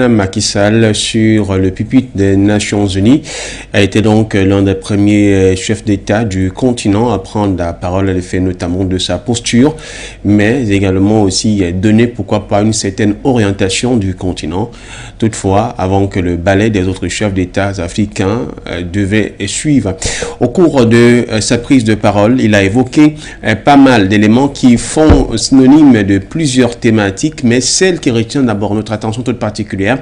Macky Sall sur le pupitre des Nations Unies a été donc l'un des premiers chefs d'État du continent à prendre la parole à l'effet notamment de sa posture, mais également aussi donner pourquoi pas une certaine orientation du continent. Toutefois, avant que le balai des autres chefs d'État africains devait suivre. Au cours de sa prise de parole, il a évoqué pas mal d'éléments qui font synonyme de plusieurs thématiques, mais celle qui retient d'abord notre attention toute particulière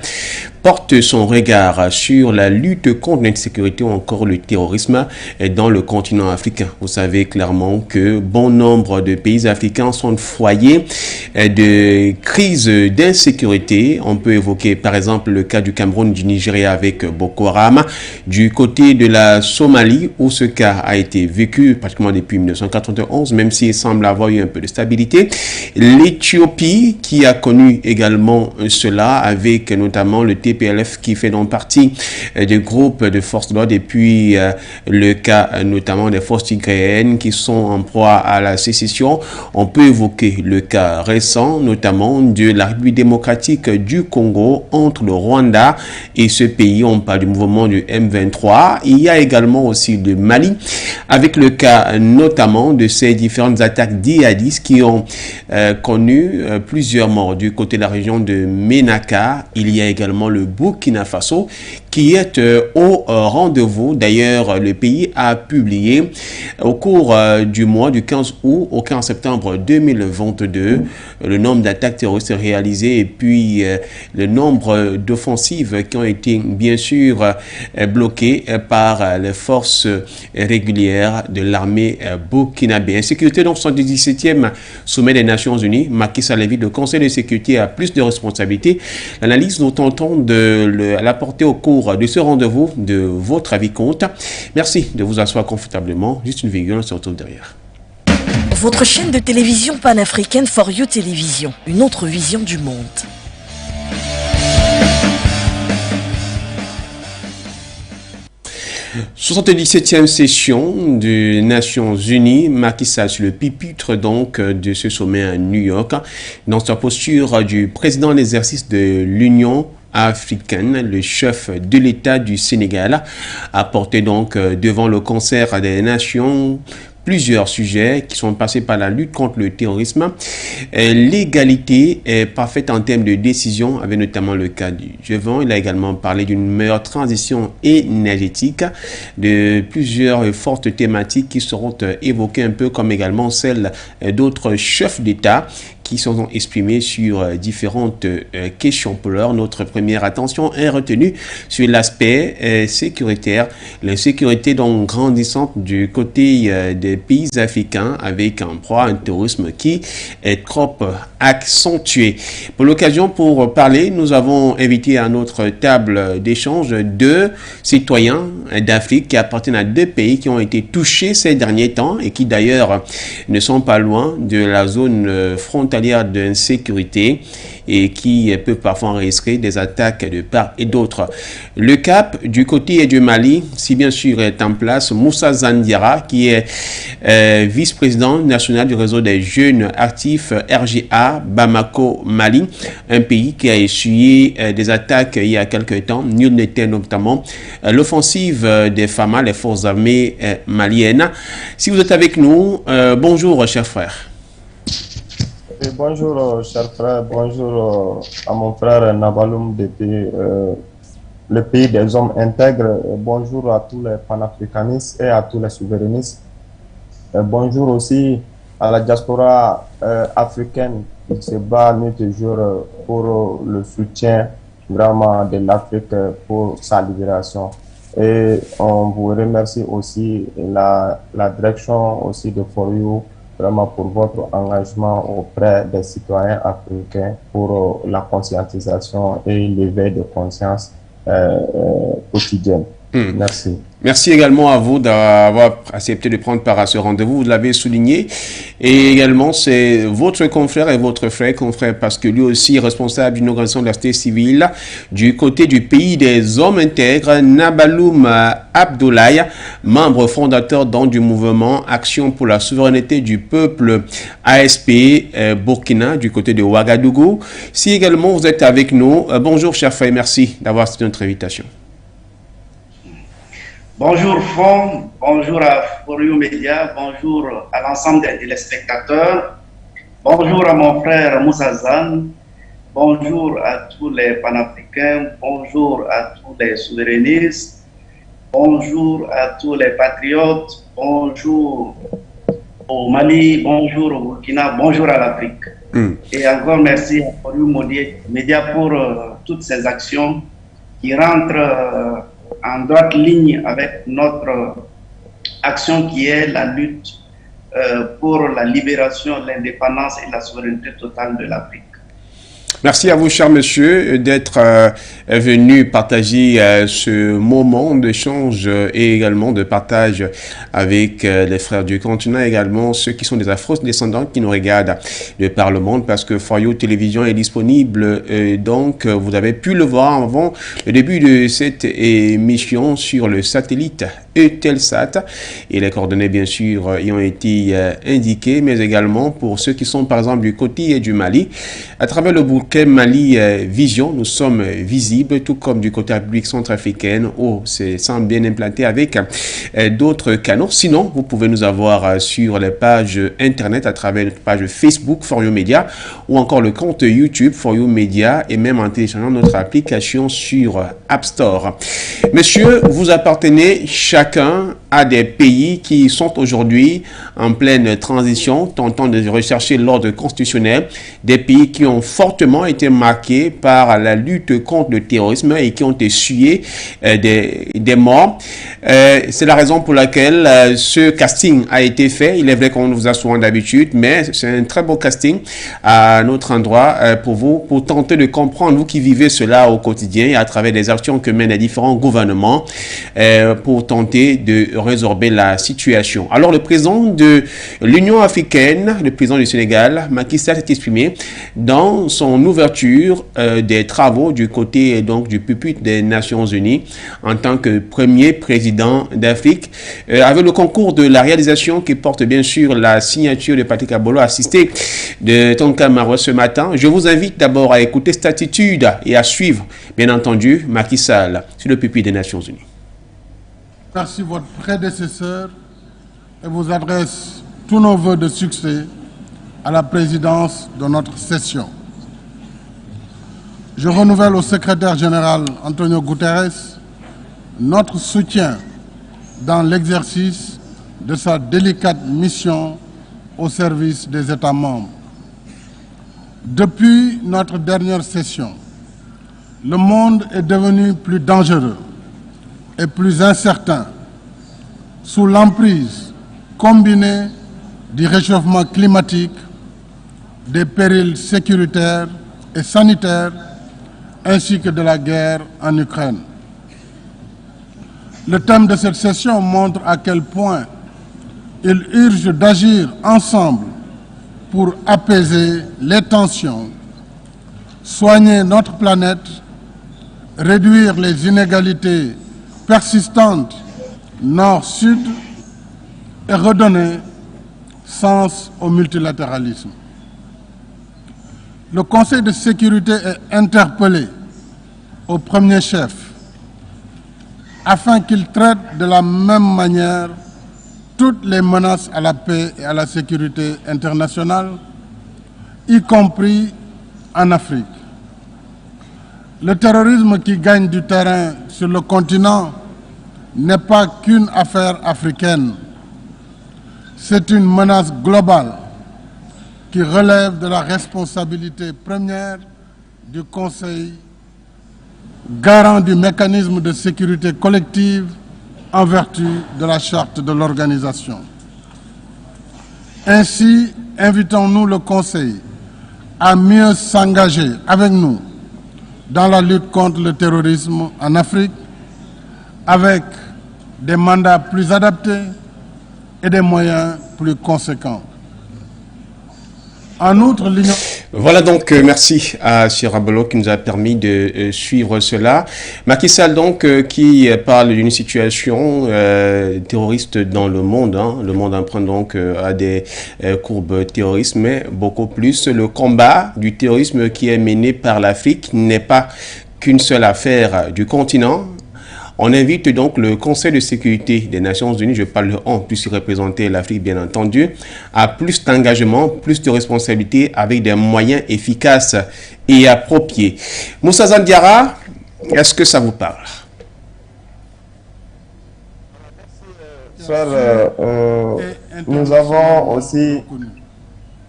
porte son regard sur la lutte contre l'insécurité ou encore le terrorisme dans le continent africain. Vous savez clairement que bon nombre de pays africains sont foyers de crises d'insécurité. On peut évoquer par exemple le cas du Cameroun, du Nigeria avec Boko Haram, du côté de la Somalie où ce cas a été vécu pratiquement depuis 1991, même s'il semble avoir eu un peu de stabilité. L'Éthiopie qui a connu également cela avec notamment le TPLF qui fait donc partie des groupes de forces de l'ordre et puis le cas notamment des forces tigrayennes qui sont en proie à la sécession. On peut évoquer le cas récent notamment de la République démocratique du Congo entre le Rwanda et ce pays. On parle du mouvement du M23. Il y a également aussi le Mali avec le cas notamment de ces différentes attaques djihadistes qui ont connu plusieurs morts du côté de la région de Ménaka. Il y a également le Burkina Faso qui est au rendez-vous. D'ailleurs, le pays a publié au cours du mois du 15 août au 15 septembre 2022 le nombre d'attaques terroristes réalisées et puis le nombre d'offensives qui ont été bien sûr bloquées par les forces régulières de l'armée burkinabé. Insécurité donc 77e sommet des Nations Unies. Macky Sall invite le Conseil de sécurité à plus de responsabilités. L'analyse nous tentons de l'apporter au cours de ce rendez-vous de votre avis compte. Merci de vous asseoir confortablement. Juste une virgule, on se retrouve derrière. Votre chaîne de télévision panafricaine For You Télévision, une autre vision du monde. « 77e session des Nations Unies, Macky Sall sur le pupitre donc de ce sommet à New York, dans sa posture du président en exercice de l'Union africaine, le chef de l'État du Sénégal a porté donc devant le concert des nations plusieurs sujets qui sont passés par la lutte contre le terrorisme. L'égalité est parfaite en termes de décision, avec notamment le cas du G20. Il a également parlé d'une meilleure transition énergétique, de plusieurs fortes thématiques qui seront évoquées un peu comme également celles d'autres chefs d'État qui sont exprimés sur différentes questions. Pour l'heure, notre première attention est retenue sur l'aspect sécuritaire. L'insécurité donc grandissante du côté des pays africains avec en proie un terrorisme qui est trop accentué. Pour l'occasion, pour parler, nous avons invité à notre table d'échange deux citoyens d'Afrique qui appartiennent à deux pays qui ont été touchés ces derniers temps et qui d'ailleurs ne sont pas loin de la zone frontalière d'insécurité et qui peut parfois risquer des attaques de part et d'autre. Le cap du côté du Mali, si bien sûr est en place, Moussa Zandiara, qui est vice-président national du réseau des jeunes actifs RGA Bamako Mali, un pays qui a essuyé des attaques il y a quelques temps. Nul n'était notamment l'offensive des FAMA, les forces armées maliennes. Si vous êtes avec nous, bonjour chers frères. Et bonjour, chers frères, bonjour à mon frère Nabaloum depuis le pays des hommes intègres. Et bonjour à tous les panafricanistes et à tous les souverainistes. Et bonjour aussi à la diaspora africaine qui se bat nuit et jour pour le soutien vraiment de l'Afrique pour sa libération. Et on vous remercie aussi la direction aussi de For You vraiment pour votre engagement auprès des citoyens africains pour la conscientisation et l'éveil de conscience quotidienne. Merci. Merci également à vous d'avoir accepté de prendre part à ce rendez-vous. Vous l'avez souligné. Et également, c'est votre confrère et votre frère, confrère, parce que lui aussi est responsable d'une organisation de la société civile du côté du pays des hommes intègres, Nabaloum Abdoulaye, membre fondateur du mouvement Action pour la souveraineté du peuple ASP Burkina, du côté de Ouagadougou. Si également vous êtes avec nous, bonjour cher frère, merci d'avoir accepté notre invitation. Bonjour Fond, bonjour à Forio Média, bonjour à l'ensemble des téléspectateurs, bonjour à mon frère Moussa Zan, bonjour à tous les panafricains, bonjour à tous les souverainistes, bonjour à tous les patriotes, bonjour au Mali, bonjour au Burkina, bonjour à l'Afrique. Et encore merci à Forio Média pour toutes ces actions qui rentrent en droite ligne avec notre action qui est la lutte pour la libération, l'indépendance et la souveraineté totale de l'Afrique. Merci à vous, cher monsieur, d'être venu partager ce moment d'échange et également de partage avec les frères du continent, également ceux qui sont des afro-descendants qui nous regardent de par le monde, parce que Forio Télévision est disponible. Donc, vous avez pu le voir avant le début de cette émission sur le satellite Eutelsat, et les coordonnées bien sûr y ont été indiquées, mais également pour ceux qui sont par exemple du côté du Mali, à travers le bouquet Mali Vision, nous sommes visibles, tout comme du côté République centrafricaine où c'est semble bien implanté avec d'autres canaux. Sinon, vous pouvez nous avoir sur les pages internet à travers notre page Facebook Forio Média ou encore le compte YouTube Forio Média, et même en téléchargeant notre application sur App Store. Monsieur, vous appartenez chacun à des pays qui sont aujourd'hui en pleine transition, tentant de rechercher l'ordre constitutionnel, des pays qui ont fortement été marqués par la lutte contre le terrorisme et qui ont essuyé des morts. C'est la raison pour laquelle ce casting a été fait. Il est vrai qu'on vous a souvent d'habitude, mais c'est un très beau casting à notre endroit pour vous, pour tenter de comprendre, vous qui vivez cela au quotidien et à travers des actions que mènent les différents gouvernements pour tenter de résorber la situation. Alors, le président de l'Union africaine, le président du Sénégal, Macky Sall, s'est exprimé dans son ouverture des travaux du côté donc du pupitre des Nations Unies en tant que premier président d'Afrique, avec le concours de la réalisation qui porte bien sûr la signature de Patrick Abolo, assisté de Tonka Marois ce matin. Je vous invite d'abord à écouter cette attitude et à suivre, bien entendu, Macky Sall sur le pupitre des Nations Unies. Merci votre prédécesseur et vous adresse tous nos vœux de succès à la présidence de notre session. Je renouvelle au secrétaire général Antonio Guterres notre soutien dans l'exercice de sa délicate mission au service des États membres. Depuis notre dernière session, le monde est devenu plus dangereux et plus incertain sous l'emprise combinée du réchauffement climatique, des périls sécuritaires et sanitaires, ainsi que de la guerre en Ukraine. Le thème de cette session montre à quel point il urge d'agir ensemble pour apaiser les tensions, soigner notre planète, réduire les inégalités persistantes nord-sud et redonner sens au multilatéralisme. Le Conseil de sécurité est interpellé au premier chef afin qu'il traite de la même manière toutes les menaces à la paix et à la sécurité internationale, y compris en Afrique. Le terrorisme qui gagne du terrain sur le continent n'est pas qu'une affaire africaine. C'est une menace globale qui relève de la responsabilité première du Conseil, garant du mécanisme de sécurité collective en vertu de la charte de l'organisation. Ainsi, invitons-nous le Conseil à mieux s'engager avec nous dans la lutte contre le terrorisme en Afrique, avec des mandats plus adaptés et des moyens plus conséquents. En outre, l'Union... Voilà donc, merci à Sirabolo qui nous a permis de suivre cela. Macky Sall donc qui parle d'une situation terroriste dans le monde. Le monde emprunte donc à des courbes terroristes, mais beaucoup plus. Le combat du terrorisme qui est mené par l'Afrique n'est pas qu'une seule affaire du continent. On invite donc le Conseil de sécurité des Nations Unies, je parle de on, plus représenter l'Afrique bien entendu, à plus d'engagement, plus de responsabilité avec des moyens efficaces et appropriés. Moussa Zandiara, est-ce que ça vous parle? Frère, nous avons aussi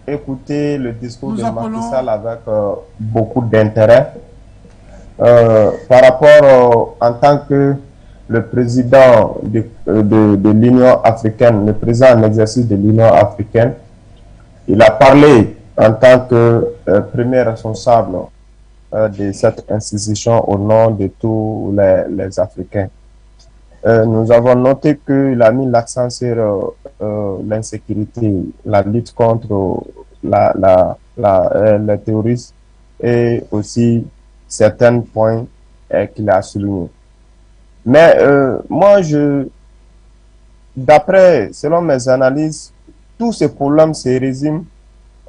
écouté le discours de Macky Sall avec beaucoup d'intérêt. Par rapport en tant que le président de l'Union africaine, le président en exercice de l'Union africaine, il a parlé en tant que premier responsable de cette institution au nom de tous les Africains. Nous avons noté qu'il a mis l'accent sur l'insécurité, la lutte contre le terrorisme et aussi certains points qu'il a soulignés. Mais moi, selon mes analyses, tous ces problèmes se résument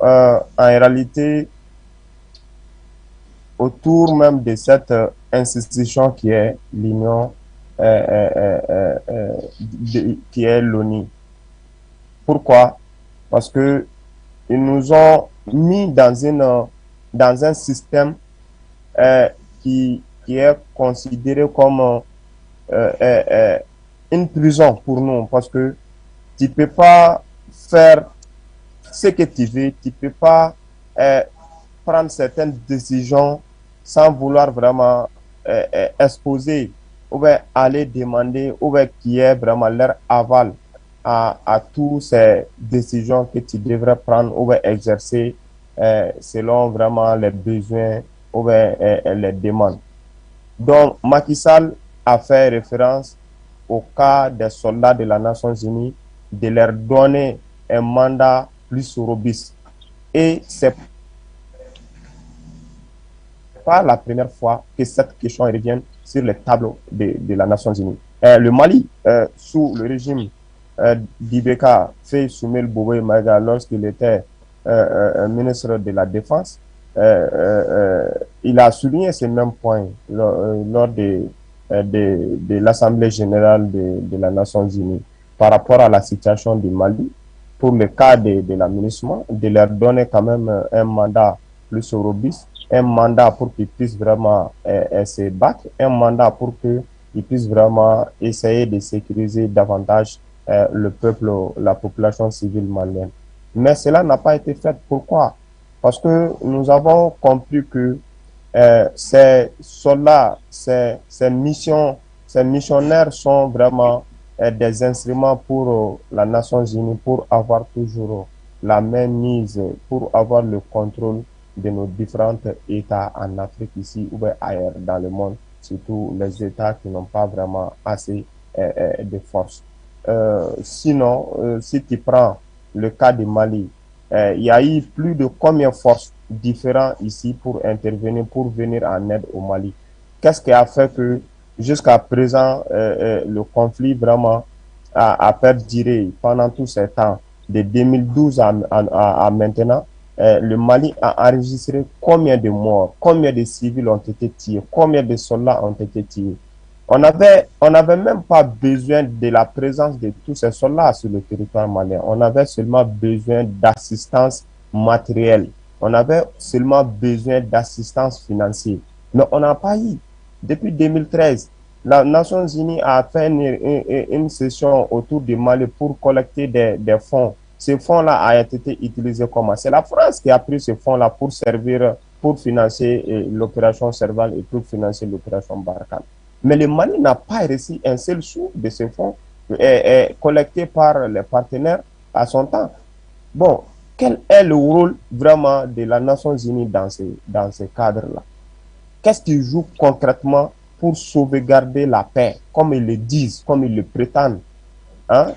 en réalité autour même de cette institution qui est l'Union, qui est l'ONU. Pourquoi? Parce que ils nous ont mis dans un système qui est considéré comme une prison pour nous, parce que tu peux pas faire ce que tu veux, tu peux pas prendre certaines décisions sans vouloir vraiment exposer ou bien aller demander ou bien qui est vraiment leur aval à toutes ces décisions que tu devrais prendre ou bien exercer selon vraiment les besoins ou bien les demandes. Donc, Macky Sall a fait référence au cas des soldats de la Nations Unies, de leur donner un mandat plus robuste. Et c'est pas la première fois que cette question revient sur les tableaux de la Nations Unies. Le Mali, sous le régime d'Ibeka Faye Soumel Boboye Maïga, lorsqu'il était ministre de la Défense, il a souligné ces mêmes points lors de l'Assemblée générale de la Nations Unies par rapport à la situation du Mali, pour le cas de l'aménagement, de leur donner quand même un mandat plus robuste, un mandat pour qu'ils puissent vraiment se battre, un mandat pour qu'ils puissent vraiment essayer de sécuriser davantage le peuple, la population civile malienne. Mais cela n'a pas été fait. Pourquoi? Parce que nous avons compris que ces soldats, ces missionnaires sont vraiment des instruments pour la Nations Unies, pour avoir toujours la main mise, pour avoir le contrôle de nos différents États en Afrique ici ou ailleurs dans le monde, surtout les États qui n'ont pas vraiment assez de force. Sinon, si tu prends le cas du Mali, il y a eu plus de combien de forces différentes ici pour intervenir, pour venir en aide au Mali. Qu'est-ce qui a fait que jusqu'à présent, le conflit vraiment a perduré pendant tout ce temps, de 2012 à maintenant? Le Mali a enregistré combien de morts, combien de civils ont été tués, combien de soldats ont été tués. On n'avait même pas besoin de la présence de tous ces soldats sur le territoire malien. On avait seulement besoin d'assistance matérielle. On avait seulement besoin d'assistance financière. Mais on n'a pas eu. Depuis 2013, la Nations Unies a fait une session autour du Mali pour collecter des fonds. Ces fonds-là ont été utilisés comment? C'est la France qui a pris ces fonds-là pour servir, pour financer l'opération Serval et pour financer l'opération Barkhane. Mais le Mali n'a pas reçu un seul sou de ces fonds collectés par les partenaires à son temps. Bon, quel est le rôle vraiment de la Nations Unies dans ce cadre-là? Qu'est-ce qu'il joue concrètement pour sauvegarder la paix, comme ils le disent, comme ils le prétendent, hein,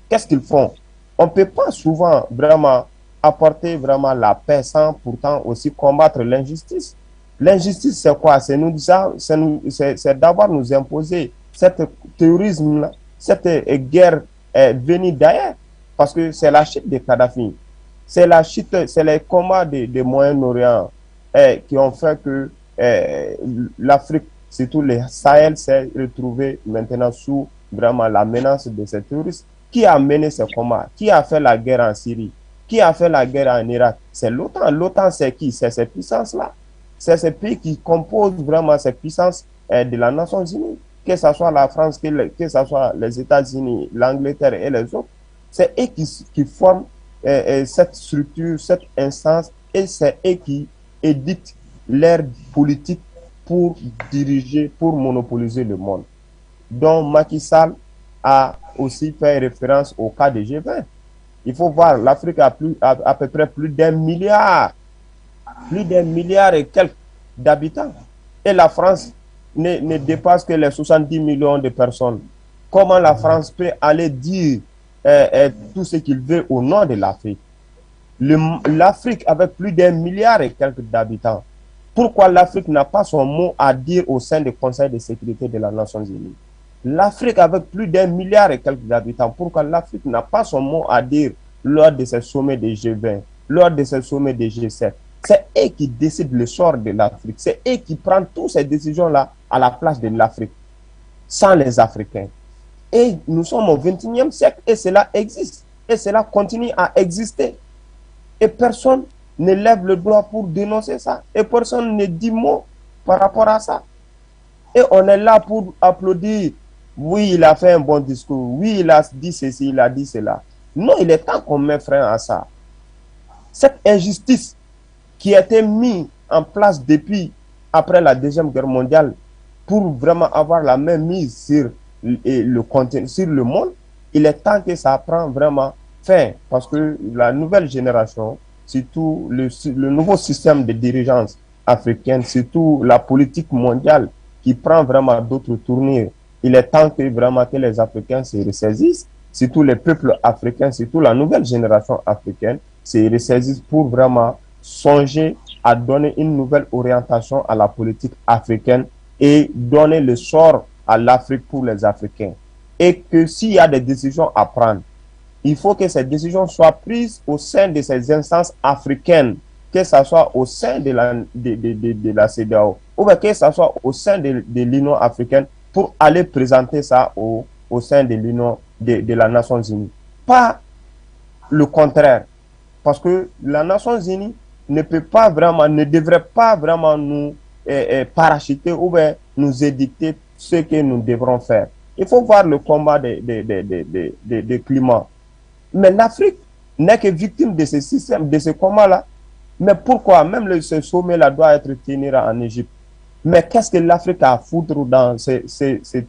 qu'est-ce qu'ils font? On ne peut pas souvent vraiment apporter vraiment la paix sans pourtant aussi combattre l'injustice. L'injustice, c'est quoi? C'est d'abord nous imposer cet terrorisme, cette guerre venue d'ailleurs, parce que c'est la chute de Kadhafi, c'est la chute, c'est les combats de Moyen-Orient qui ont fait que l'Afrique, surtout le Sahel, s'est retrouvé maintenant sous vraiment la menace de ces terroristes. Qui a mené ces combats? Qui a fait la guerre en Syrie? Qui a fait la guerre en Irak? C'est l'OTAN. L'OTAN, c'est qui? C'est ces puissances-là. C'est ces pays qui composent vraiment ces puissances de la Nations Unies. Que ce soit la France, que ce soit les États-Unis, l'Angleterre et les autres. C'est eux qui forment cette structure, cette instance, et c'est eux qui éditent leur politique pour diriger, pour monopoliser le monde. Donc Macky Sall a aussi fait référence au cas de G20. Il faut voir, l'Afrique a à peu près plus d'1 milliard, plus d'1 milliard et quelques d'habitants. Et la France ne dépasse que les 70 millions de personnes. Comment la France peut aller dire tout ce qu'il veut au nom de l'Afrique? L'Afrique avec plus d'1 milliard et quelques d'habitants. Pourquoi l'Afrique n'a pas son mot à dire au sein du Conseil de sécurité de la Nations Unies? L'Afrique avec plus d'1 milliard et quelques d'habitants, pourquoi l'Afrique n'a pas son mot à dire lors de ces sommets des G20, lors de ces sommets des G7? C'est eux qui décident le sort de l'Afrique. C'est eux qui prennent toutes ces décisions-là à la place de l'Afrique, sans les Africains. Et nous sommes au XXIe siècle et cela existe. Et cela continue à exister. Et personne ne lève le doigt pour dénoncer ça. Et personne ne dit mot par rapport à ça. Et on est là pour applaudir. Oui, il a fait un bon discours. Oui, il a dit ceci, il a dit cela. Non, il est temps qu'on met frein à ça. Cette injustice qui a été mise en place depuis après la Deuxième Guerre mondiale pour vraiment avoir la même mise sur le monde, il est temps que ça prend vraiment fin. Parce que la nouvelle génération, surtout le nouveau système de dirigeance africaine, surtout la politique mondiale qui prend vraiment d'autres tournures, il est temps que vraiment que les Africains se ressaisissent, surtout les peuples africains, surtout la nouvelle génération africaine, se ressaisissent pour vraiment songer à donner une nouvelle orientation à la politique africaine et donner le sort à l'Afrique pour les Africains. Et que s'il y a des décisions à prendre, il faut que ces décisions soient prises au sein de ces instances africaines, que ce soit au sein de la CEDEAO ou que ce soit au sein de l'Union africaine pour aller présenter ça au sein de l'Union de la Nations Unies. Pas le contraire. Parce que la Nations Unies ne devrait pas vraiment nous parachuter ou bien nous édicter ce que nous devrons faire. Il faut voir le combat des climats. Mais l'Afrique n'est que victime de ce système, de ce combat-là. Mais pourquoi? Même ce sommet-là doit être tenu en Égypte. Mais qu'est-ce que l'Afrique a à foutre dans ces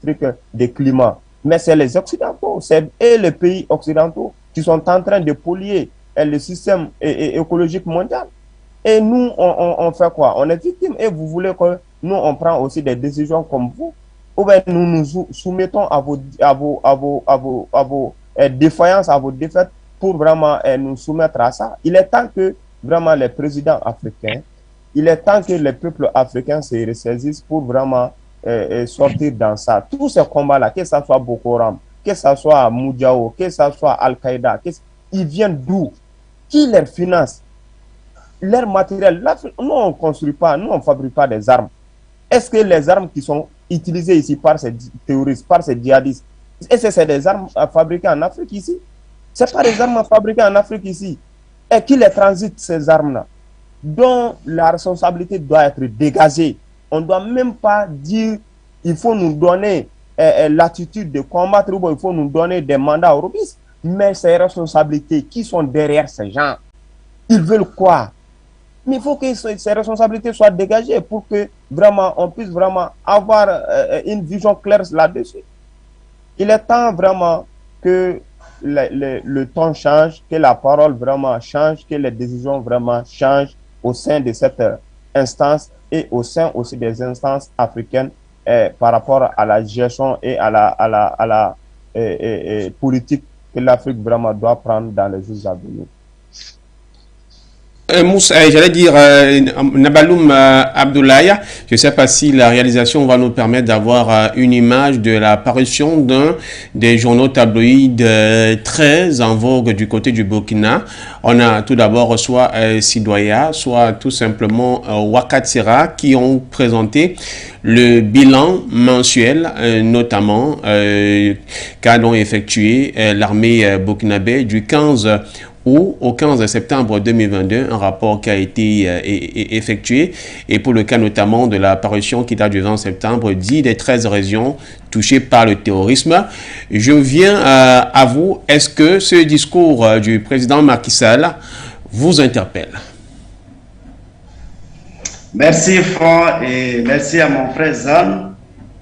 trucs de climat? Mais c'est les Occidentaux, et les pays occidentaux qui sont en train de polluer le système écologique mondial. Et nous, on fait quoi? On est victime. Et vous voulez que nous, on prend aussi des décisions comme vous? Ou bien nous nous soumettons à vos défaillances, à vos défaites pour vraiment nous soumettre à ça? Il est temps que vraiment les présidents africains, il est temps que les peuples africains se ressaisissent pour vraiment sortir dans ça. Tous ces combats-là, que ce soit Boko Haram, que ce soit Moudjao, que ce soit Al-Qaïda, ils viennent d'où? Qui les finance? Leur matériel. Nous, on ne construit pas, nous, on ne fabrique pas des armes. Est-ce que les armes qui sont utilisées ici par ces terroristes, par ces djihadistes, est-ce que c'est des armes fabriquées en Afrique ici? Ce n'est pas des armes fabriquées en Afrique ici. Et qui les transite ces armes-là? Dont la responsabilité doit être dégagée. On ne doit même pas dire il faut nous donner l'attitude de combattre ou il faut nous donner des mandats aux robistes. Mais ces responsabilités, qui sont derrière ces gens? Ils veulent quoi? Mais il faut que ces responsabilités soient dégagées pour que vraiment on puisse vraiment avoir une vision claire là-dessus. Il est temps vraiment que le ton change, que la parole vraiment change, que les décisions vraiment changent au sein de cette instance et au sein aussi des instances africaines par rapport à la gestion et à la politique que l'Afrique vraiment doit prendre dans les jours à venir. Moussa, j'allais dire Nabaloum Abdoulaye, je ne sais pas si la réalisation va nous permettre d'avoir une image de la parution d'un des journaux tabloïds très en vogue du côté du Burkina. On a tout d'abord soit Sidoya, soit tout simplement Wakatsira qui ont présenté le bilan mensuel, notamment qu'a donc effectué l'armée burkinabé du 15 ou au 15 septembre 2022, un rapport qui a été effectué, et pour le cas notamment de la parution qui date du 20 septembre, dit des 13 régions touchées par le terrorisme. Je viens à vous, est-ce que ce discours du président Macky Sall vous interpelle? Merci Franck et merci à mon frère Zan.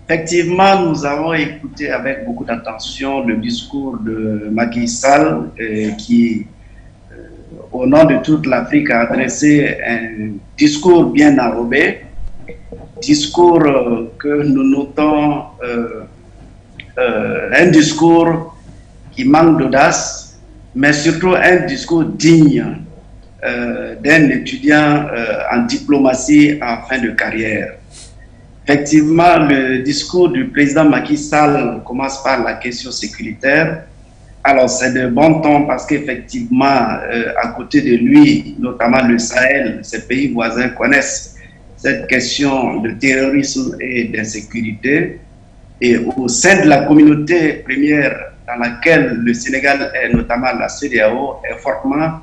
Effectivement, nous avons écouté avec beaucoup d'attention le discours de Macky Sall qui au nom de toute l'Afrique, a adressé un discours bien enrobé, discours que nous notons, un discours qui manque d'audace, mais surtout un discours digne d'un étudiant en diplomatie en fin de carrière. Effectivement, le discours du président Macky Sall commence par la question sécuritaire. Alors, c'est de bon ton parce qu'effectivement, à côté de lui, notamment le Sahel, ses pays voisins connaissent cette question de terrorisme et d'insécurité. Et au sein de la communauté première dans laquelle le Sénégal est, notamment la CEDEAO, est fortement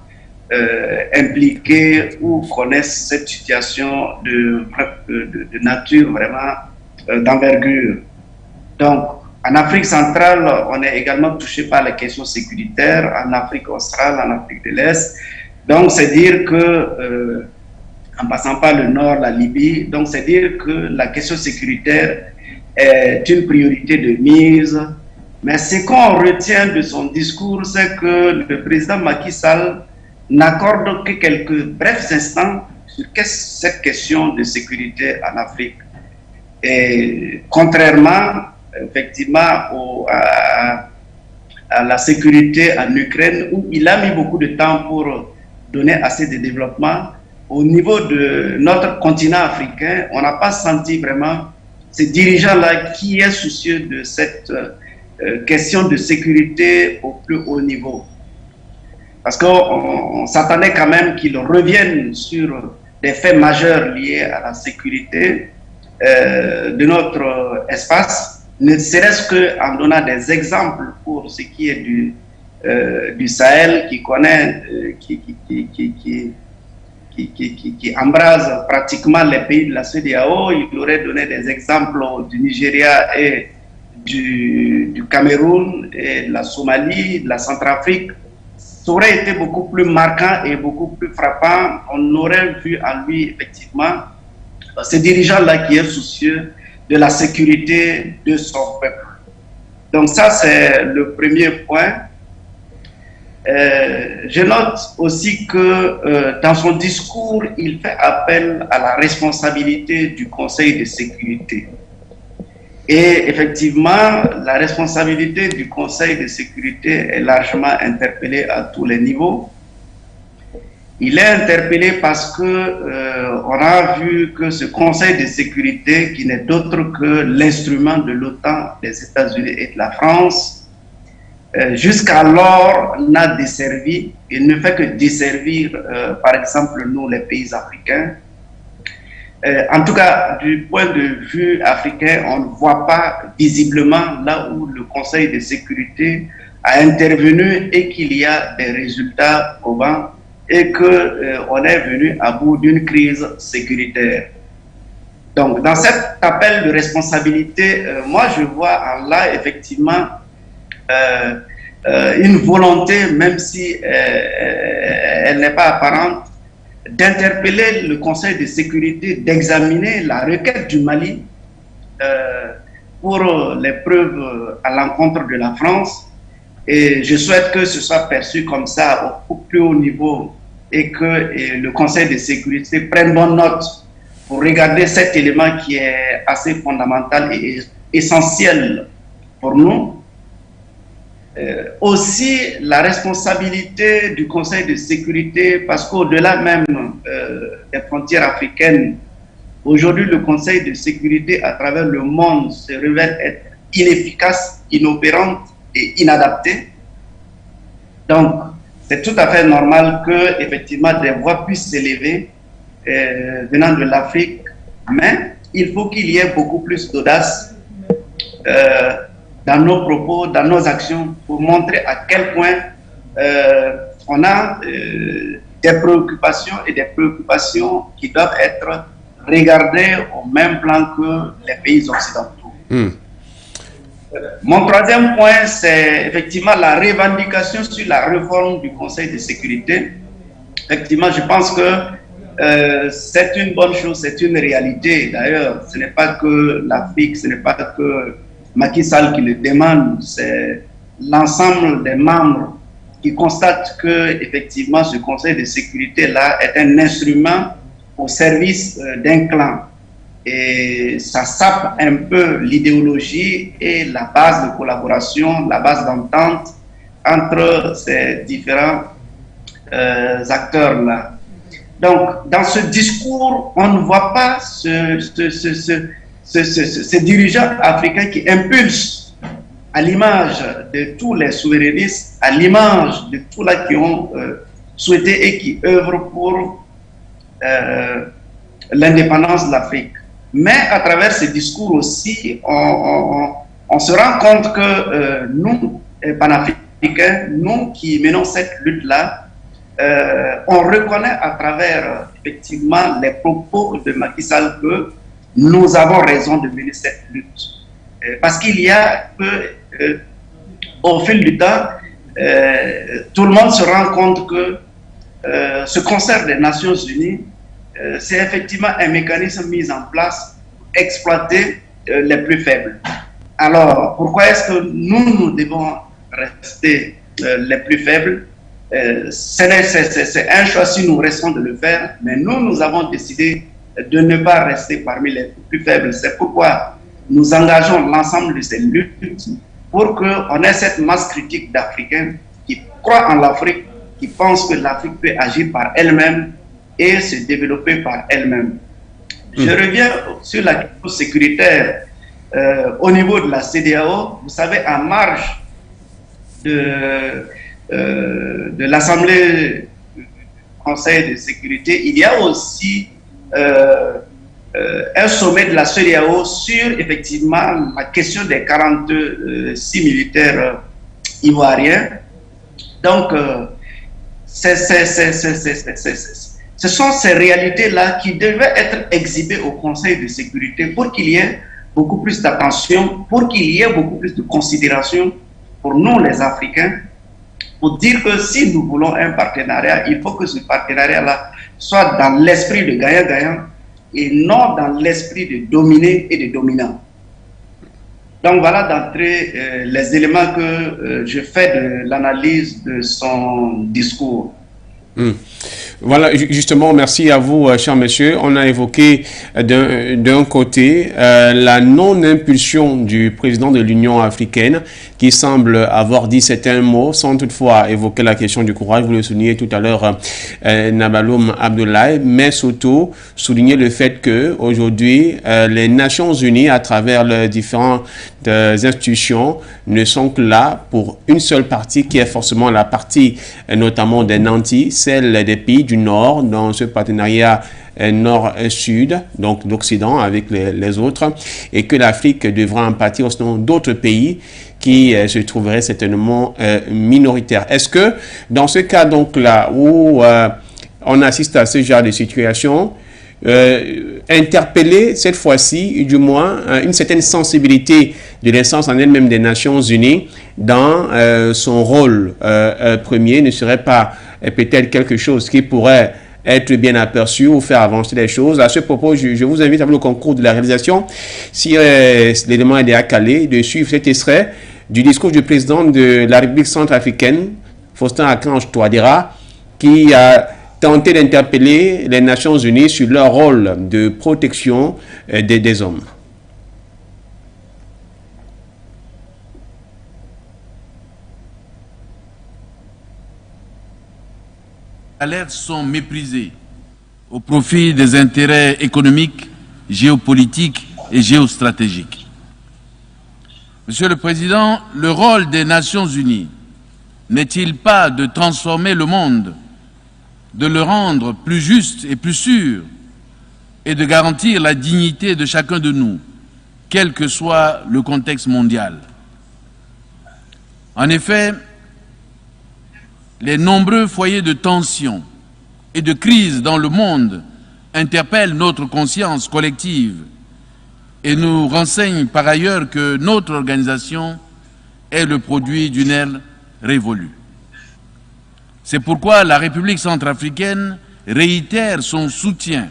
impliqué ou connaissent cette situation de nature vraiment d'envergure. Donc, en Afrique centrale, on est également touché par les questions sécuritaires, en Afrique australe, en Afrique de l'Est. Donc, c'est dire que, en passant par le nord, la Libye, donc c'est dire que la question sécuritaire est une priorité de mise. Mais ce qu'on retient de son discours, c'est que le président Macky Sall n'accorde que quelques brefs instants sur cette question de sécurité en Afrique. Et contrairement effectivement à la sécurité en Ukraine, où il a mis beaucoup de temps pour donner assez de développement, au niveau de notre continent africain, on n'a pas senti vraiment ces dirigeants-là qui est soucieux de cette question de sécurité au plus haut niveau. Parce qu'on s'attendait quand même qu'ils reviennent sur des faits majeurs liés à la sécurité de notre espace, ne serait-ce qu'en donnant des exemples pour ce qui est du Sahel, qui connaît, qui embrase pratiquement les pays de la CEDEAO. Il aurait donné des exemples du Nigeria et du Cameroun, et de la Somalie, de la Centrafrique. Ça aurait été beaucoup plus marquant et beaucoup plus frappant. On aurait vu en lui, effectivement, ce dirigeant-là qui est soucieux de la sécurité de son peuple. Donc ça, c'est le premier point. Je note aussi que dans son discours, il fait appel à la responsabilité du Conseil de sécurité. Et effectivement, la responsabilité du Conseil de sécurité est largement interpellée à tous les niveaux. Il est interpellé parce que on a vu que ce Conseil de sécurité, qui n'est d'autre que l'instrument de l'OTAN, des États-Unis et de la France, jusqu'alors n'a desservi et ne fait que desservir, par exemple, nous, les pays africains. En tout cas, du point de vue africain, on ne voit pas visiblement là où le Conseil de sécurité a intervenu et qu'il y a des résultats probants et qu'on est venu à bout d'une crise sécuritaire. Donc, dans cet appel de responsabilité, moi, je vois en là, effectivement, une volonté, même si elle n'est pas apparente, d'interpeller le Conseil de sécurité, d'examiner la requête du Mali pour les preuves à l'encontre de la France. Et je souhaite que ce soit perçu comme ça au plus haut niveau et que le Conseil de sécurité prenne bonne note pour regarder cet élément qui est assez fondamental et essentiel pour nous. Aussi la responsabilité du Conseil de sécurité, parce qu'au-delà même des frontières africaines, aujourd'hui le Conseil de sécurité à travers le monde se révèle être inefficace, inopérante et inadapté. Donc c'est tout à fait normal que effectivement des voix puissent s'élever venant de l'Afrique, mais il faut qu'il y ait beaucoup plus d'audace dans nos propos, dans nos actions, pour montrer à quel point on a des préoccupations et des préoccupations qui doivent être regardées au même plan que les pays occidentaux. Mon troisième point, c'est effectivement la revendication sur la réforme du Conseil de sécurité. Effectivement, je pense que c'est une bonne chose, c'est une réalité. D'ailleurs, ce n'est pas que l'Afrique, ce n'est pas que Macky Sall qui le demande, c'est l'ensemble des membres qui constatent que effectivement ce Conseil de sécurité-là est un instrument au service d'un clan. Et ça sape un peu l'idéologie et la base de collaboration, la base d'entente entre ces différents acteurs-là. Donc, dans ce discours, on ne voit pas ces dirigeants africains qui impulsent, à l'image de tous les souverainistes, à l'image de tous là qui ont souhaité et qui œuvrent pour l'indépendance de l'Afrique. Mais à travers ces discours aussi, on se rend compte que nous, panafricains, nous qui menons cette lutte-là, on reconnaît à travers effectivement les propos de Macky Sall que nous avons raison de mener cette lutte. Parce qu'il y a que, au fil du temps, tout le monde se rend compte que ce concert des Nations Unies, c'est effectivement un mécanisme mis en place pour exploiter les plus faibles. Alors, pourquoi est-ce que nous devons rester les plus faibles? C'est un choix si nous restons de le faire, mais nous avons décidé de ne pas rester parmi les plus faibles. C'est pourquoi nous engageons l'ensemble de ces luttes pour qu'on ait cette masse critique d'Africains qui croient en l'Afrique, qui pensent que l'Afrique peut agir par elle-même et se développer par elle-même. Je reviens sur la question sécuritaire au niveau de la CEDEAO. Vous savez, en marge de l'Assemblée du Conseil de sécurité, il y a aussi un sommet de la CEDEAO sur effectivement la question des 46 militaires ivoiriens. Donc, ce sont ces réalités-là qui devaient être exhibées au Conseil de sécurité pour qu'il y ait beaucoup plus d'attention, pour qu'il y ait beaucoup plus de considération pour nous les Africains, pour dire que si nous voulons un partenariat, il faut que ce partenariat-là soit dans l'esprit de gagnant-gagnant et non dans l'esprit de dominer et de dominant. Donc voilà d'entrée les éléments que je fais de l'analyse de son discours. Voilà, justement, merci à vous, cher monsieur. On a évoqué d'un côté la non-impulsion du président de l'Union africaine qui semble avoir dit certains mots sans toutefois évoquer la question du courage. Vous le soulignez tout à l'heure, Nabaloum Abdoulaye, mais surtout souligner le fait que aujourd'hui les Nations Unies, à travers leurs différentes institutions, ne sont que là pour une seule partie qui est forcément la partie notamment des nantis, celle des pays du Nord dans ce partenariat Nord-Sud, donc l'Occident avec les autres, et que l'Afrique devra en pâtir au sein d'autres pays qui se trouveraient certainement minoritaires. Est-ce que dans ce cas donc là où on assiste à ce genre de situation, interpeller cette fois-ci, du moins, une certaine sensibilité de l'instance en elle-même des Nations Unies dans son rôle premier ne serait pas peut-être quelque chose qui pourrait être bien aperçu ou faire avancer les choses. À ce propos, je vous invite à le concours de la réalisation, si l'élément est à caler, de suivre cet extrait du discours du président de la République centrafricaine, Faustin Archange Touadéra, qui a tenté d'interpeller les Nations Unies sur leur rôle de protection des hommes. Les alertes sont méprisées au profit des intérêts économiques, géopolitiques et géostratégiques. Monsieur le Président, le rôle des Nations Unies n'est-il pas de transformer le monde, de le rendre plus juste et plus sûr, et de garantir la dignité de chacun de nous, quel que soit le contexte mondial? En effet, les nombreux foyers de tension et de crise dans le monde interpellent notre conscience collective et nous renseignent par ailleurs que notre organisation est le produit d'une ère révolue. C'est pourquoi la République centrafricaine réitère son soutien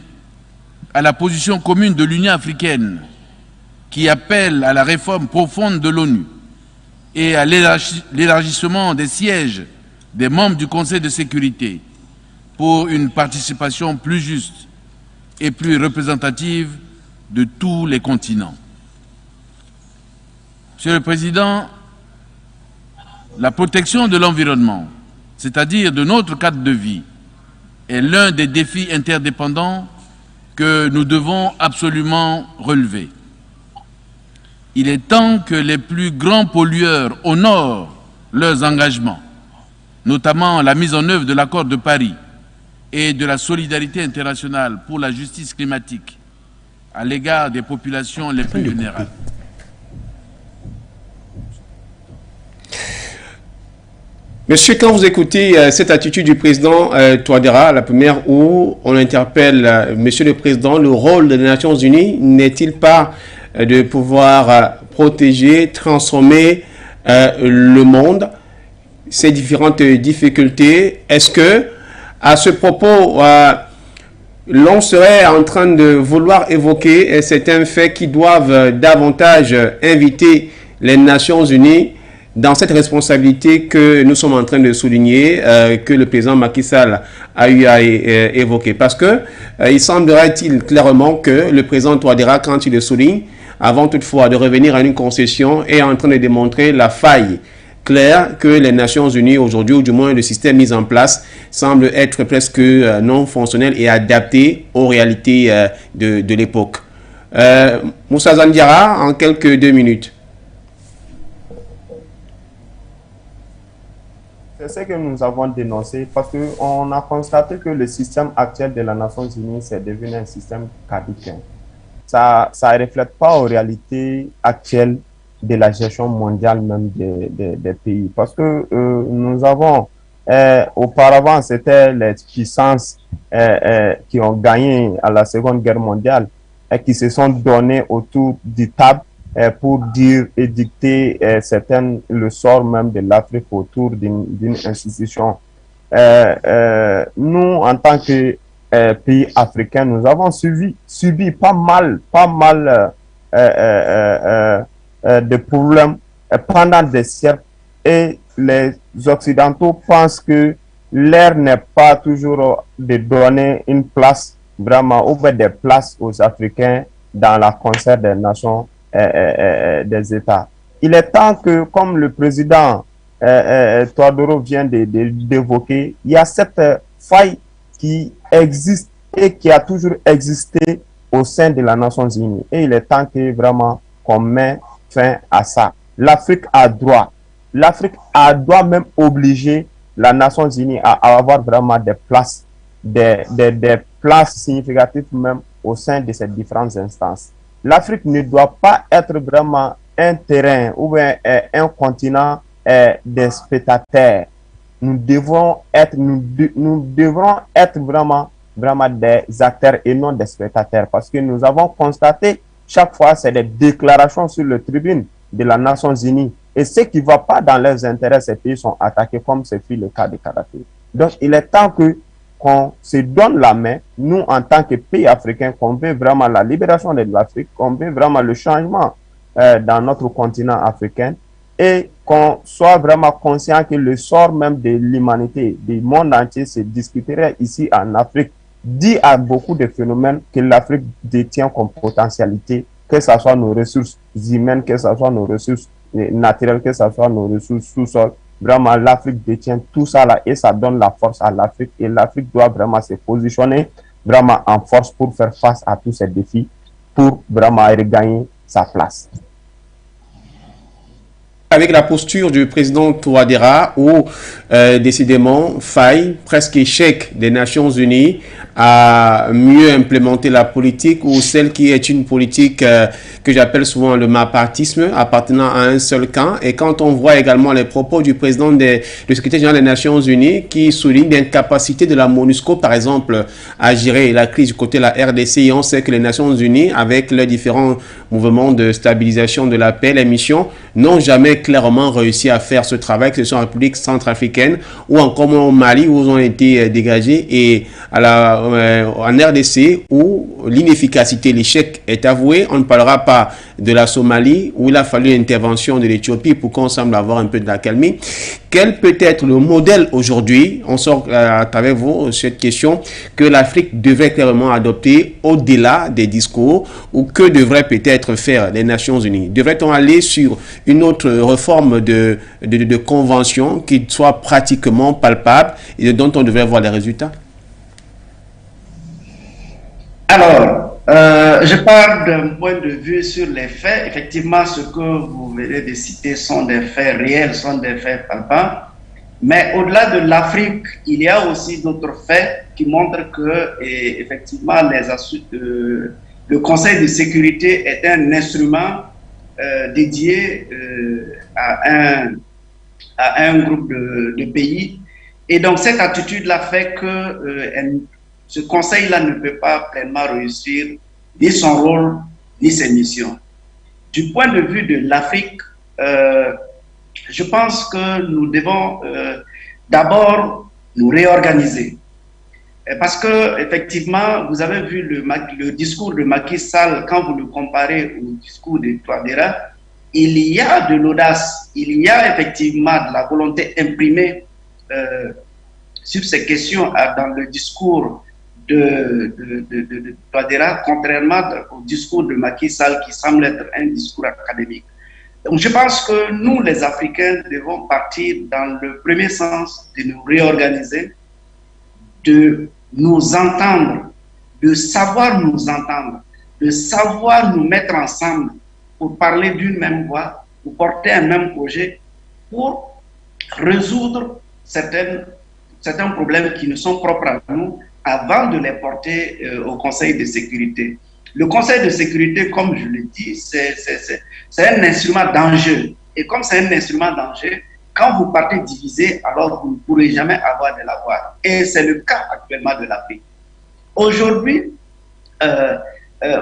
à la position commune de l'Union africaine qui appelle à la réforme profonde de l'ONU et à l'élargissement des sièges des membres du Conseil de sécurité pour une participation plus juste et plus représentative de tous les continents. Monsieur le Président, la protection de l'environnement, c'est-à-dire de notre cadre de vie, est l'un des défis interdépendants que nous devons absolument relever. Il est temps que les plus grands pollueurs honorent leurs engagements, notamment la mise en œuvre de l'accord de Paris et de la solidarité internationale pour la justice climatique à l'égard des populations les plus vulnérables. Monsieur, quand vous écoutez cette attitude du président Touadéra, la première où on interpelle Monsieur le Président, le rôle des Nations Unies n'est-il pas de pouvoir protéger, transformer le monde, ces différentes difficultés? Est-ce que, à ce propos, l'on serait en train de vouloir évoquer certains faits qui doivent davantage inviter les Nations Unies dans cette responsabilité que nous sommes en train de souligner, que le président Macky Sall a eu à évoquer? Parce que il semblerait-il clairement que le président Touadéra, quand il le souligne, avant toutefois de revenir à une concession, est en train de démontrer la faille claire que les Nations Unies aujourd'hui, ou du moins le système mis en place, semble être presque non fonctionnel et adapté aux réalités de l'époque. Moussa Zandiara, en quelques 2 minutes. C'est ce que nous avons dénoncé parce qu'on a constaté que le système actuel de la Nations Unies c'est devenu un système caduc. Ça ne reflète pas aux réalités actuelles de la gestion mondiale même des pays. Parce que nous avons, auparavant, c'était les puissances qui ont gagné à la Seconde Guerre mondiale et qui se sont données autour du table pour dire et dicter le sort même de l'Afrique autour d'une institution. Nous, en tant que pays africains, nous avons subi pas mal de problèmes pendant des siècles, et les Occidentaux pensent que l'air n'est pas toujours de donner une place vraiment, ou des places aux Africains dans la concert des nations des États. Il est temps que, comme le président Touadéra vient d'évoquer, il y a cette faille qui existe et qui a toujours existé au sein de la Nations Unies. Et il est temps que vraiment qu'on met fin à ça. L'Afrique a droit. L'Afrique a droit même obliger la Nations Unies à avoir vraiment des places, des places significatives même au sein de ces différentes instances. L'Afrique ne doit pas être vraiment un terrain ou un continent des spectateurs. Nous devrons être vraiment des acteurs et non des spectateurs, parce que nous avons constaté chaque fois c'est des déclarations sur le tribune de la Nations Unies, et ce qui ne va pas dans leurs intérêts, ces pays sont attaqués, comme ce fut le cas de Kadhafi. Donc il est temps qu'on se donne la main, nous en tant que pays africains, qu'on veut vraiment la libération de l'Afrique, qu'on veut vraiment le changement dans notre continent africain, et qu'on soit vraiment conscient que le sort même de l'humanité, du monde entier, se discuterait ici en Afrique, dit à beaucoup de phénomènes que l'Afrique détient comme potentialité, que ce soit nos ressources humaines, que ce soit nos ressources naturelles, que ce soit nos ressources sous-sol. Vraiment, l'Afrique détient tout ça là et ça donne la force à l'Afrique. Et l'Afrique doit vraiment se positionner vraiment en force pour faire face à tous ces défis, pour vraiment regagner sa place. Avec la posture du président Touadéra où décidément faille, presque échec des Nations Unies à mieux implémenter la politique ou celle qui est une politique que j'appelle souvent le mapartisme appartenant à un seul camp. Et quand on voit également les propos du président du secrétaire général des Nations Unies qui souligne l'incapacité de la MONUSCO par exemple à gérer la crise du côté de la RDC, et on sait que les Nations Unies avec leurs différents mouvements de stabilisation de la paix, les missions, n'ont jamais clairement réussi à faire ce travail, que ce soit en République centrafricaine ou encore au Mali où ils ont été dégagés et en RDC où l'inefficacité, l'échec est avoué. On ne parlera pas de la Somalie où il a fallu l'intervention de l'Éthiopie pour qu'on semble avoir un peu de l'accalmie. Quel peut être le modèle aujourd'hui, on sort à travers vous cette question, que l'Afrique devrait clairement adopter au-delà des discours ou que devraient peut-être faire les Nations Unies? Devrait-on aller sur une autre réforme de convention qui soit pratiquement palpable et dont on devrait voir les résultats? Alors, je parle d'un point de vue sur les faits. Effectivement, ce que vous venez de citer sont des faits réels, sont des faits palpables. Mais au-delà de l'Afrique, il y a aussi d'autres faits qui montrent que, effectivement, le Conseil de sécurité est un instrument dédié à un groupe de pays. Et donc, cette attitude-là fait que ce conseil-là ne peut pas pleinement réussir ni son rôle, ni ses missions. Du point de vue de l'Afrique, je pense que nous devons d'abord nous réorganiser. Parce que, effectivement, vous avez vu le discours de Macky Sall, quand vous le comparez au discours de Touadéra, il y a de l'audace, il y a effectivement de la volonté imprimée sur ces questions dans le discours de Touadéra, contrairement au discours de Macky Sall qui semble être un discours académique. Donc je pense que nous, les Africains, devons partir dans le premier sens de nous réorganiser, de nous entendre, de savoir nous entendre, de savoir nous mettre ensemble pour parler d'une même voix, pour porter un même projet, pour résoudre certains problèmes qui nous sont propres à nous avant de les porter au Conseil de sécurité. Le Conseil de sécurité, comme je le dis, c'est un instrument d'enjeu. Et comme c'est un instrument d'enjeu, quand vous partez divisé, alors vous ne pourrez jamais avoir de la voix. Et c'est le cas actuellement de l'Afrique. Aujourd'hui,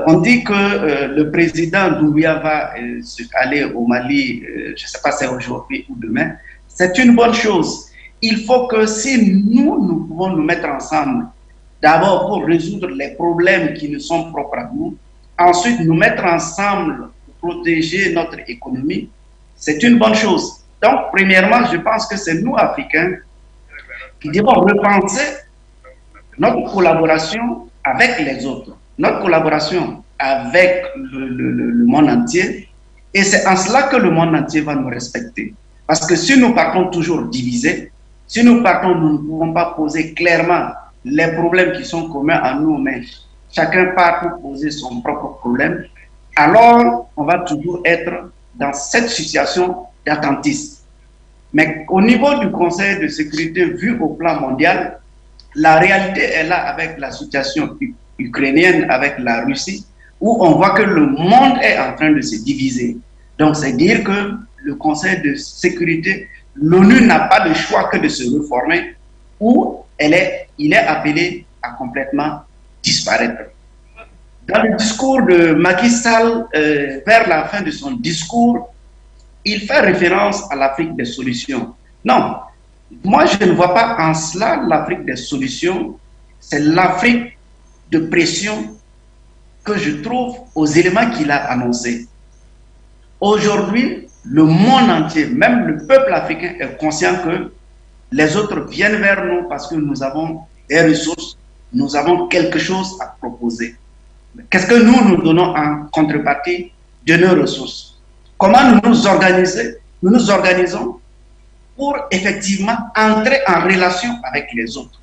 on dit que le président Doumbouya va aller au Mali, je ne sais pas si c'est aujourd'hui ou demain. C'est une bonne chose. Il faut que si nous pouvons nous mettre ensemble, d'abord pour résoudre les problèmes qui nous sont propres à nous, ensuite nous mettre ensemble pour protéger notre économie, c'est une bonne chose. Donc, premièrement, je pense que c'est nous, Africains, qui devons repenser notre collaboration avec les autres, notre collaboration avec le monde entier, et c'est en cela que le monde entier va nous respecter. Parce que si nous partons toujours divisés, si nous partons, nous ne pouvons pas poser clairement les problèmes qui sont communs à nous, mais chacun part pour poser son propre problème, alors on va toujours être dans cette situation d'attentisme. Mais au niveau du Conseil de sécurité, vu au plan mondial, la réalité est là avec la situation ukrainienne, avec la Russie, où on voit que le monde est en train de se diviser. Donc c'est dire que le Conseil de sécurité, l'ONU n'a pas le choix que de se reformer, ou il est appelé à complètement disparaître. Dans le discours de Macky Sall, vers la fin de son discours, il fait référence à l'Afrique des solutions. Non, moi je ne vois pas en cela l'Afrique des solutions, c'est l'Afrique de pression que je trouve aux éléments qu'il a annoncés. Aujourd'hui, le monde entier, même le peuple africain est conscient que les autres viennent vers nous parce que nous avons des ressources, nous avons quelque chose à proposer. Qu'est-ce que nous donnons en contrepartie de nos ressources? Comment nous nous organisons pour effectivement entrer en relation avec les autres.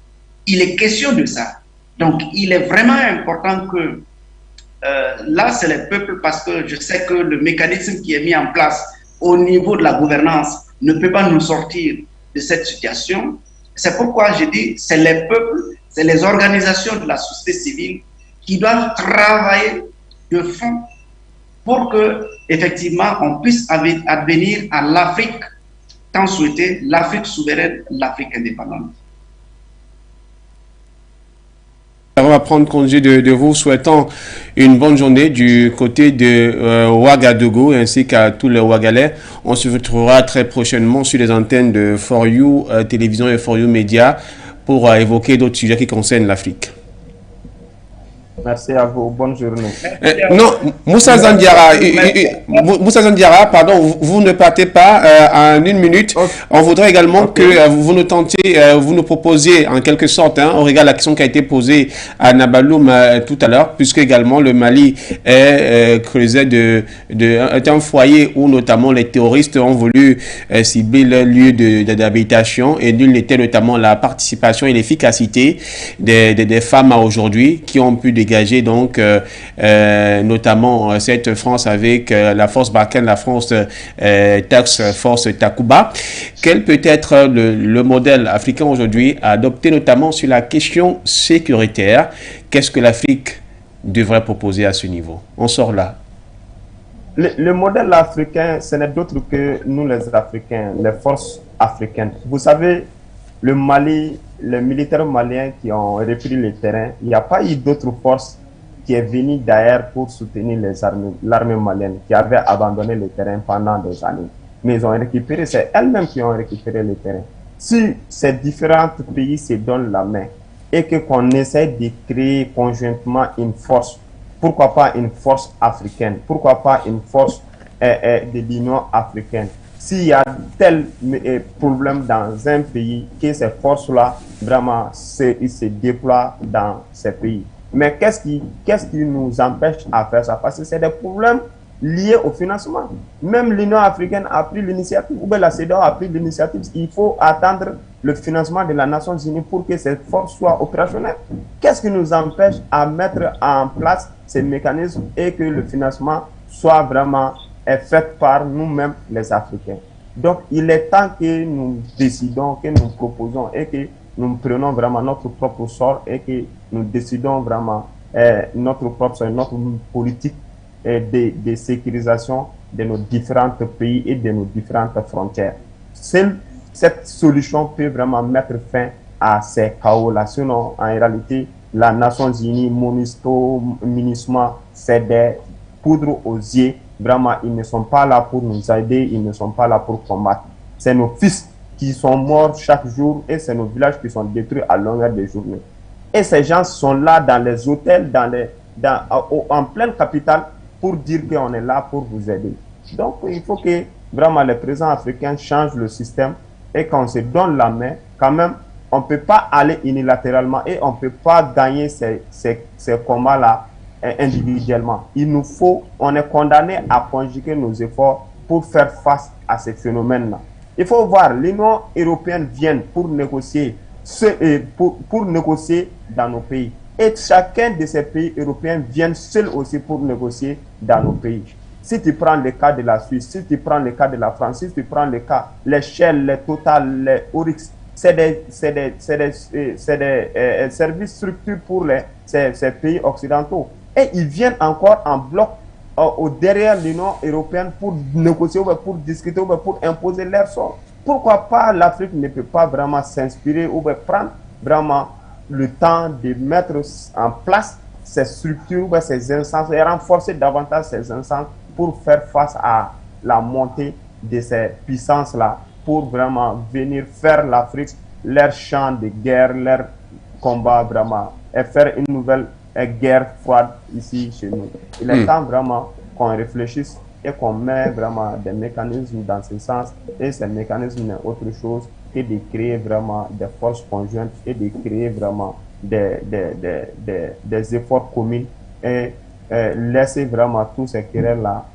Il est question de ça. Donc, il est vraiment important que là, c'est les peuples, parce que je sais que le mécanisme qui est mis en place au niveau de la gouvernance ne peut pas nous sortir de cette situation. C'est pourquoi je dis, c'est les peuples, c'est les organisations de la société civile qui doivent travailler de fond pour que, effectivement, on puisse advenir à l'Afrique tant souhaitée, l'Afrique souveraine, l'Afrique indépendante. On va prendre congé de vous, souhaitant une bonne journée du côté de Ouagadougou ainsi qu'à tous les Ouagalais. On se retrouvera très prochainement sur les antennes de For You Télévision et For You Média pour évoquer d'autres sujets qui concernent l'Afrique. Merci à vous. Bonne journée. Non, Moussa Zandiara, pardon, vous ne partez pas en une minute. Okay. On voudrait également que vous nous tentiez, vous nous proposiez en quelque sorte, au regard de la question qui a été posée à Nabaloum tout à l'heure, puisque également le Mali est creusé est un foyer où notamment les terroristes ont voulu cibler leur lieu d'habitation et nul n'était notamment la participation et l'efficacité des femmes aujourd'hui qui ont pu dégager donc notamment cette France avec la force Barkhane, la France Task Force Takuba. Quel peut être le modèle africain aujourd'hui à adopter notamment sur la question sécuritaire? Qu'est-ce que l'Afrique devrait proposer à ce niveau? On sort là. Le modèle africain, ce n'est d'autre que nous les Africains, les forces africaines. Vous savez, le Mali, les militaires maliens qui ont repris le terrain, il n'y a pas eu d'autre force qui est venue d'ailleurs pour soutenir l'armée malienne qui avait abandonné le terrain pendant des années. Mais ils ont récupéré, c'est elles-mêmes qui ont récupéré le terrain. Si ces différents pays se donnent la main et qu'on essaie de créer conjointement une force, pourquoi pas une force africaine, pourquoi pas une force de l'Union africaine? S'il y a tel problème dans un pays, que ces forces-là, vraiment, ils se déploient dans ces pays. Mais qu'est-ce qui nous empêche à faire ça? Parce que c'est des problèmes liés au financement. Même l'Union africaine a pris l'initiative, ou bien la CEDEAO a pris l'initiative. Il faut attendre le financement de la Nations Unies pour que ces forces soient opérationnelles. Qu'est-ce qui nous empêche à mettre en place ces mécanismes et que le financement soit vraiment fait par nous-mêmes les Africains? Donc, il est temps que nous décidons, que nous proposons et que nous prenons vraiment notre propre sort et que nous décidons vraiment notre politique de sécurisation de nos différents pays et de nos différentes frontières. Seule cette solution peut vraiment mettre fin à ces chaos-là. Sinon, en réalité, la Nations Unies, MONUSCO, c'est des poudres aux yeux. Vraiment, ils ne sont pas là pour nous aider, ils ne sont pas là pour combattre. C'est nos fils qui sont morts chaque jour et c'est nos villages qui sont détruits à longueur de journée. Et ces gens sont là dans les hôtels, en pleine capitale pour dire qu'on est là pour vous aider. Donc, il faut que vraiment les présidents africains changent le système et qu'on se donne la main. Quand même, on ne peut pas aller unilatéralement et on ne peut pas gagner ces combats-là individuellement. Il nous faut, on est condamné à conjuguer nos efforts pour faire face à ces phénomènes-là. Il faut voir, l'Union européenne vient pour négocier, pour négocier dans nos pays. Et chacun de ces pays européens vient seul aussi pour négocier dans nos pays. Si tu prends le cas de la Suisse, si tu prends le cas de la France, si tu prends le cas, les Shell, les Total, les Oryx, c'est des services structurés pour ces pays occidentaux. Et ils viennent encore en bloc derrière l'Union européenne pour négocier, pour discuter, pour imposer leur sort. Pourquoi pas l'Afrique ne peut pas vraiment s'inspirer ou prendre vraiment le temps de mettre en place ces structures, ces instances et renforcer davantage ces instances pour faire face à la montée de ces puissances-là, pour vraiment venir faire l'Afrique leur champ de guerre, leur combat vraiment, et faire une nouvelle guerre froide ici chez nous. Il est temps vraiment qu'on réfléchisse et qu'on met vraiment des mécanismes dans ce sens. Et ces mécanismes n'est autre chose que de créer vraiment des forces conjointes et de créer vraiment des efforts communs et laisser vraiment tous ces querelles-là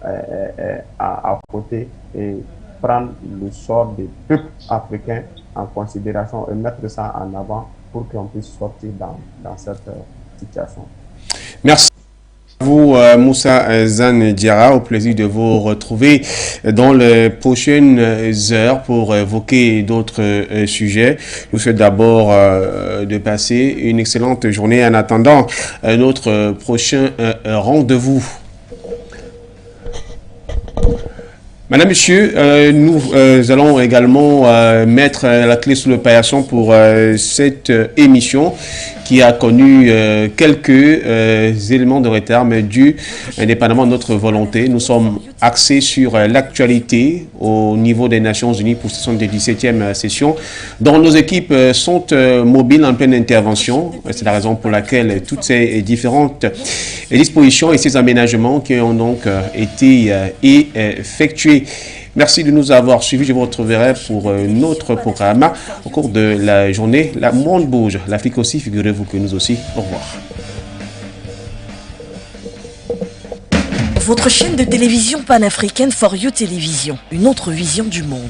à côté et prendre le sort des peuples africains en considération et mettre ça en avant pour qu'on puisse sortir dans cette situation. Merci à vous, Moussa Zane Diarra. Au plaisir de vous retrouver dans les prochaines heures pour évoquer d'autres sujets. Je vous souhaite d'abord de passer une excellente journée en attendant notre prochain rendez-vous. Madame, Monsieur, nous allons également mettre la clé sous le paillasson pour cette émission qui a connu quelques éléments de retard, mais dû indépendamment de notre volonté. Nous sommes axés sur l'actualité au niveau des Nations Unies pour cette 77e session, dont nos équipes sont mobiles en pleine intervention. C'est la raison pour laquelle toutes ces différentes dispositions et ces aménagements qui ont donc été effectués. Merci de nous avoir suivis. Je vous retrouverai pour notre programme au cours de la journée. Le monde bouge. L'Afrique aussi, figurez-vous que nous aussi. Au revoir. Votre chaîne de télévision panafricaine For You Télévision, une autre vision du monde.